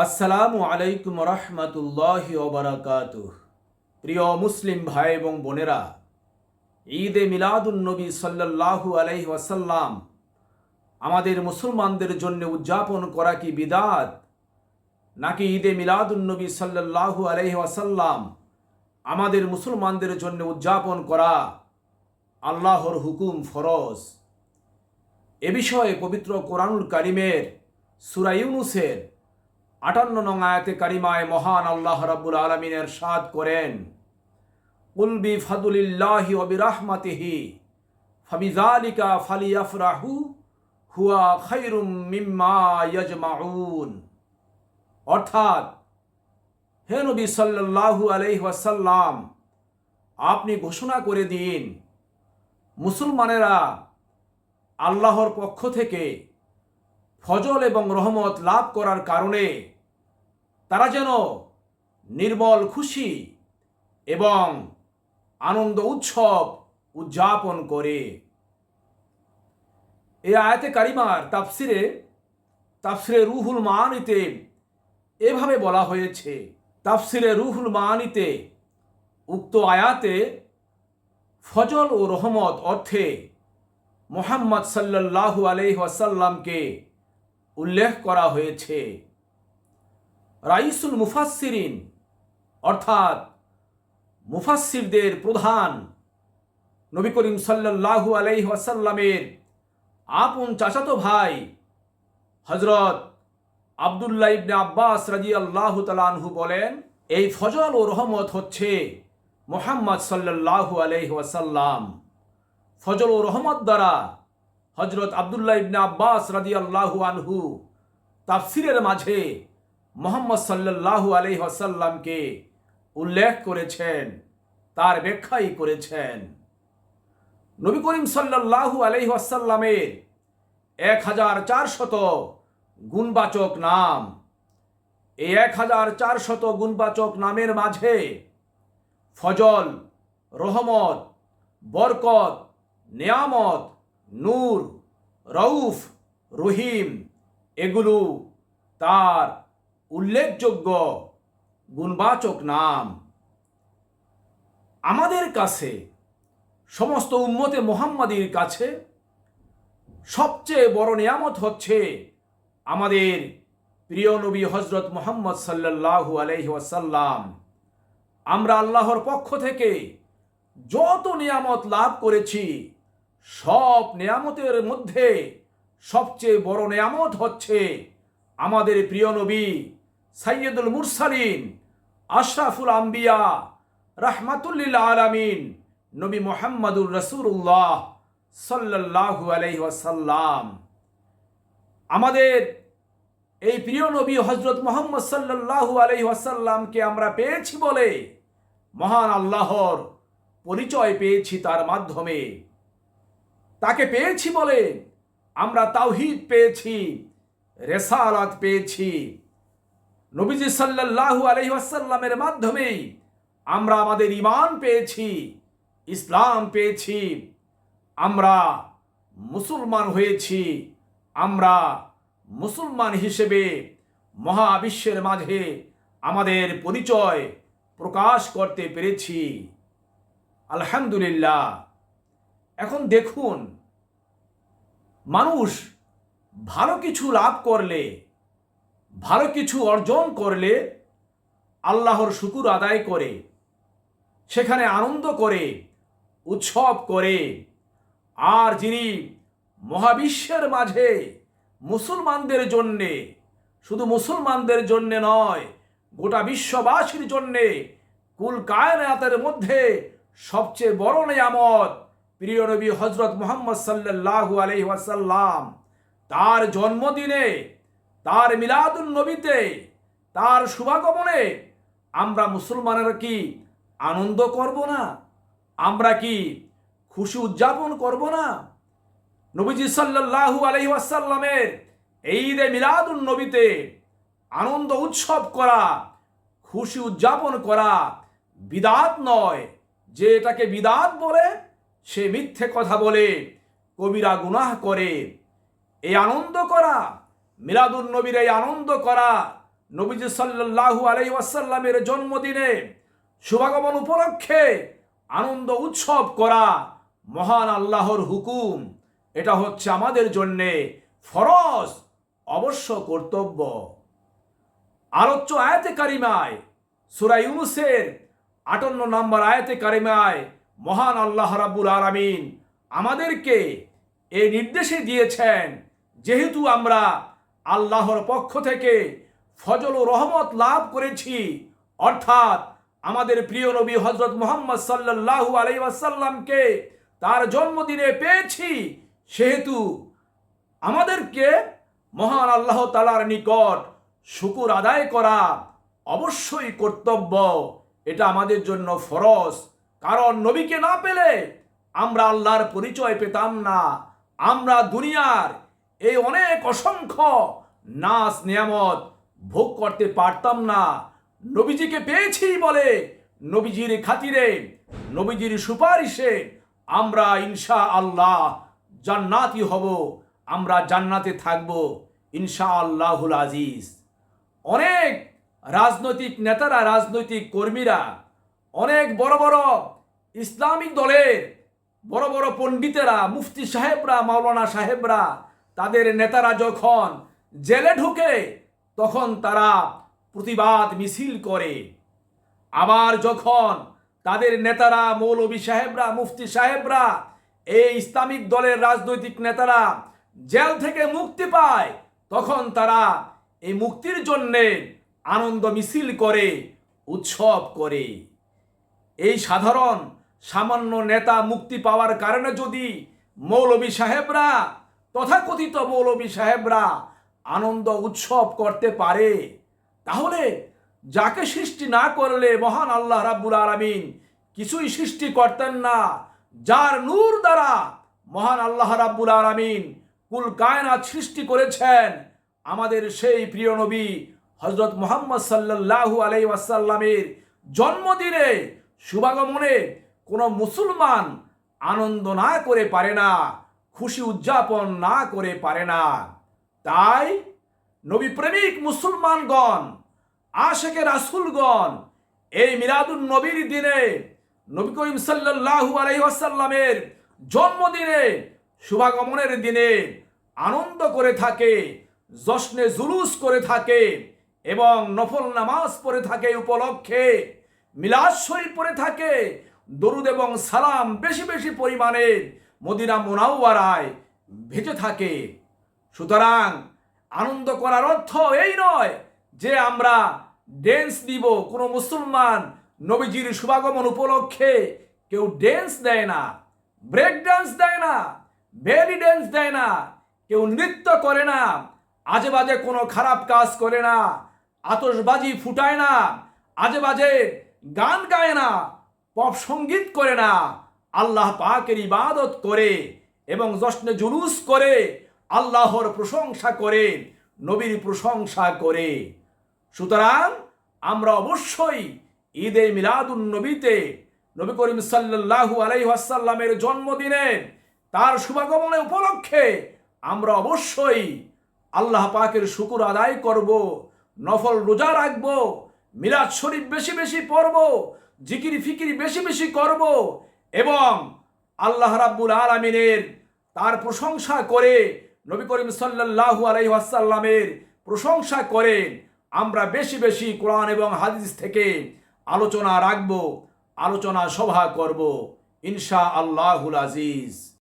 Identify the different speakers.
Speaker 1: আসসালামু আলাইকুম রহমতুল্লাহি ওয়া বারাকাতুহু। প্রিয় মুসলিম ভাই এবং বোনেরা, ঈদে মিলাদুন নবী সাল্লাল্লাহু আলাইহি ওয়াসাল্লাম আমাদের মুসলমানদের জন্য উদযাপন করা কি বিদআত, নাকি ঈদে মিলাদুন নবী সাল্লাল্লাহু আলাইহি ওয়াসাল্লাম আমাদের মুসলমানদের জন্য উদযাপন করা আল্লাহর হুকুম ফরজ? এ বিষয়ে পবিত্র কোরআনুল কারিমের সূরা ইউনূসের ৫৮ নং আয়াতে কারিমায় মহান আল্লাহ রাব্বুল আলামিন ইরশাদ করেন, কুল বিফাদলিল্লাহি ওয়া বিরাহমাতিহি ফাবিযালিকা ফালিয়াফরাহু হুয়া খায়রুম মিম্মা ইয়াজমাউন। অর্থাৎ, হে নবী সাল্লাল্লাহু আলাইহি ওয়াসাল্লাম, আপনি ঘোষণা করে দিন, মুসলমানেরা আল্লাহর পক্ষ থেকে ফজল এবং রহমত লাভ করার কারণে তারা যেন নির্মল খুশি এবং আনন্দ উৎসব উদযাপন করে। এই আয়াতে কারিমার তাফসিরে রুহুল মাআনিতে এভাবে বলা হয়েছে। তাফসিরে রুহুল মাআনিতে উক্ত আয়াতে ফজল ও রহমত অর্থে মুহাম্মদ সাল্লাল্লাহু আলাইহি ওয়াসাল্লামকে উল্লেখ করা হয়েছে। রাইসুল মুফাসসিরিন অর্থাৎ মুফাসসিরদের প্রধান, নবী করিম সাল্লাল্লাহু আলাইহি ওয়াসাল্লামের আপন চাচাতো ভাই হযরত আব্দুল্লাহ ইবনে আব্বাস রাদিয়াল্লাহু তাআলা আনহু বলেন, এই ফজল ও রহমত হচ্ছে মুহাম্মদ সাল্লাল্লাহু আলাইহি ওয়াসাল্লাম। ফজল ও রহমত দ্বারা হযরত আব্দুল্লাহ ইবনে আব্বাস রাদিয়াল্লাহু আনহু তাফসিরের মাঝে মুহাম্মদ সাল্লাল্লাহু আলাইহি ওয়াসাল্লামকে উল্লেখ করেছেন, তার ব্যাখ্যাই করেছেন। নবী করিম সাল্লাল্লাহু আলাইহি ওয়াসাল্লামের 1400 গুণবাচক নাম। এই 1400 গুণবাচক নামের মাঝে ফজল, রহমত, বরকত, নেয়ামত, নূর, রউফ, রহিম এগুলো তার উল্লেখযোগ্য গুণবাচক নাম। আমাদের কাছে, সমস্ত উম্মতে মুহাম্মাদীর কাছে সবচেয়ে বড় নিয়ামত হচ্ছে আমাদের প্রিয় নবী হযরত মুহাম্মদ সাল্লাল্লাহু আলাইহি ওয়াসাল্লাম। আমরা আল্লাহর পক্ষ থেকে যত নিয়ামত লাভ করেছি, সব নিয়ামতের মধ্যে সবচেয়ে বড় নিয়ামত হচ্ছে আমাদের প্রিয় নবী সাইয়্যিদুল মুরসালিন, আশরাফুল আম্বিয়া, রাহমাতুল লিল আলামিন নবী মুহাম্মদুর রাসূলুল্লাহ সাল্লাল্লাহু আলাইহি ওয়াসাল্লাম। আমাদের এই প্রিয় নবী হযরত মুহাম্মদ সাল্লাল্লাহু আলাইহি ওয়াসাল্লামকে আমরা পেয়েছি বলে মহান আল্লাহর পরিচয় পেয়েছি তার মাধ্যমে। তাকে পেয়েছি বলে আমরা তাওহীদ পেয়েছি, রিসালাত পেয়েছি। নবীজি সাল্লাল্লাহু আলাইহি ওয়াসাল্লামের মাধ্যমেই আমরা আমাদের ঈমান পেয়েছি, ইসলাম পেয়েছি, আমরা মুসলমান হয়েছি। আমরা মুসলমান হিসেবে মহাবিশ্বের মাঝে আমাদের পরিচয় প্রকাশ করতে পেরেছি। আলহামদুলিল্লাহ। এখন দেখুন, মানুষ ভালো কিছু লাভ করলে, ভালো কিছু অর্জন করলে আল্লাহর শুকর আদায় করে, সেখানে আনন্দ করে, উৎসব করে। আর যিনি মহাবিশ্বের মাঝে মুসলমানদের জন্যে, শুধু মুসলমানদের জন্যে নয়, গোটা বিশ্ববাসীর জন্যে, কুল কায়নাতের মধ্যে সবচেয়ে বড় নিয়ামত প্রিয় নবী হযরত মুহাম্মদ সাল্লাল্লাহু আলাইহি ওয়াসাল্লাম, তার জন্মদিনে, তার মিলাদুন নবীতে, তার শুভাগমনে আমরা মুসলমানেরা কি আনন্দ করব না? আমরা কি খুশি উদযাপন করব না? নবীজি সাল্লাল্লাহু আলাইহি ওয়াসাল্লামের এই ঈদে মিলাদুন নবীতে আনন্দ উৎসব করা, খুশি উদযাপন করা বিদআত নয়। যে এটাকে বিদআত বলে সে মিথ্যে কথা বলে, কবিরা গুনাহ করে। এই আনন্দ করা, মিলাদুন নবীর এই আনন্দ করা নবীজি সাল্লাল্লাহু আলাইহি ওয়াসাল্লামের জন্মদিনে শুভাগমন উপলক্ষে আনন্দ উৎসব করা মহান আল্লাহর হুকুম। এটা হচ্ছে আমাদের জন্যে ফরজ, অবশ্য কর্তব্য। আলোচ্য আয়াতে কারিমায় সূরা ইউনূসের ৫৮ নম্বর আয়াতে কারিমায় মহান আল্লাহ রাব্বুল আলামিন আমাদেরকে এই নির্দেশে দিয়েছেন, যেহেতু আমরা আল্লাহর পক্ষ থেকে ফজল ও রহমত লাভ করেছি, অর্থাৎ আমাদের প্রিয় নবী হযরত মুহাম্মদ সাল্লাল্লাহু আলাইহি ওয়াসাল্লামকে তার জন্মদিনে পেয়েছি, সেহেতু আমাদেরকে মহান আল্লাহ তাআলার নিকট শুকর আদায় করা অবশ্যই কর্তব্য। এটা আমাদের জন্য ফরজ, কারণ নবীকে না পেলে আমরা আল্লাহর পরিচয় পেতাম না। আমরা দুনিয়ার এই অনেক অসংখ্য নাজ নিয়ামত ভোগ করতে পারতাম না। নবীজিকে পেয়েছি বলে নবীজির খাতিরে, নবীজির সুপারিশে আমরা ইনশাআল্লাহ জান্নাতি হব, আমরা জান্নাতে থাকব ইনশাআল্লাহুল আজিজ। অনেক রাজনৈতিক নেতারা, রাজনৈতিক কর্মীরা, অনেক বড় বড় ইসলামিক দলের বড় বড় পণ্ডিতেরা, মুফতি সাহেবরা, মাওলানা সাহেবরা, তাদের নেতারা যখন জেলে ঢুকে তখন তারা প্রতিবাদ মিছিল করে। আবার যখন তাদের নেতারা, মৌলভী সাহেবরা, মুফতি সাহেবরা, এই ইসলামিক দলের রাজনৈতিক নেতারা জেল থেকে মুক্তি পায়, তখন তারা এই মুক্তির জন্যে আনন্দ মিছিল করে, উৎসব করে। এই সাধারণ সামান্য নেতা মুক্তি পাওয়ার কারণে যদি মৌলভী সাহেবরা, তথাকথিত মৌলভী সাহেবরা আনন্দ উৎসব করতে পারে, তাহলে যাকে সৃষ্টি না করলে মহান আল্লাহ রাব্বুল আলামিন কিছুই সৃষ্টি করতেন না, যার নূর দ্বারা মহান আল্লাহ রাব্বুল আলামিন কুল কায়নাত সৃষ্টি করেছেন, আমাদের সেই প্রিয় নবী হযরত মুহাম্মদ সাল্লাল্লাহু আলাইহি ওয়াসাল্লামের জন্মদিনে শুভাগমনে কোনো মুসলমান আনন্দ না করে পারে না, খুশি উদযাপন না করে পারে না। তাই নবী প্রেমিক মুসলমানগণ, আশেকে রাসূলগণ এই মিলাদুন নবীর দিনে, নবী করিম সাল্লাল্লাহু আলাইহি ওয়াসাল্লামের জন্মদিনে, শুভাগমনের দিনে আনন্দ করে থাকে, জশ্নে জুলুস করে থাকে এবং নফল নামাজ পড়ে থাকে, উপলক্ষে মিলাদ শরীফ পড়ে থাকে, দরুদ এবং সালাম বেশি বেশি পরিমাণে মদিনা মুনাওয়ারায় ভেজে থাকে। সুতরাং আনন্দ করার অর্থ এই নয় যে আমরা ড্যান্স দিব। কোনো মুসলমান নবীজির শুভাগমন উপলক্ষে কেউ ড্যান্স দেয় না, ব্রেক ড্যান্স দেয় না, বেলি ড্যান্স দেয় না, কেউ নৃত্য করে না, আজে বাজে কোনো খারাপ কাজ করে না, আতশবাজি ফুটায় না, আজে বাজে গান গায় না, পপ সঙ্গীত করে না, আল্লাহ পাকের ইবাদত করে এবং জশ্নে জুলুস করে, আল্লাহর প্রশংসা করে, নবীর প্রশংসা করে। সুতরাং আমরা অবশ্যই ঈদে মিলাদুন নবীতে, নবী করিম সাল্লাল্লাহু আলাইহি ওয়াসাল্লামের জন্মদিনে তার শুভাগমনে উপলক্ষে আমরা অবশ্যই আল্লাহ পাকের শুকর আদায় করব, নফল রোজা রাখব, মিলাদ শরীফ বেশি বেশি পড়ব, জিকির ফিকির বেশি বেশি করব এবং আল্লাহ রাব্বুল আলামিনের তার প্রশংসা করে, নবী করিম সাল্লাল্লাহু আলাইহি ওয়াসাল্লামের প্রশংসা করে আমরা বেশি বেশি কোরআন এবং হাদিস থেকে আলোচনা রাখব, আলোচনা সভা করব ইনশাআল্লাহুল আজিজ।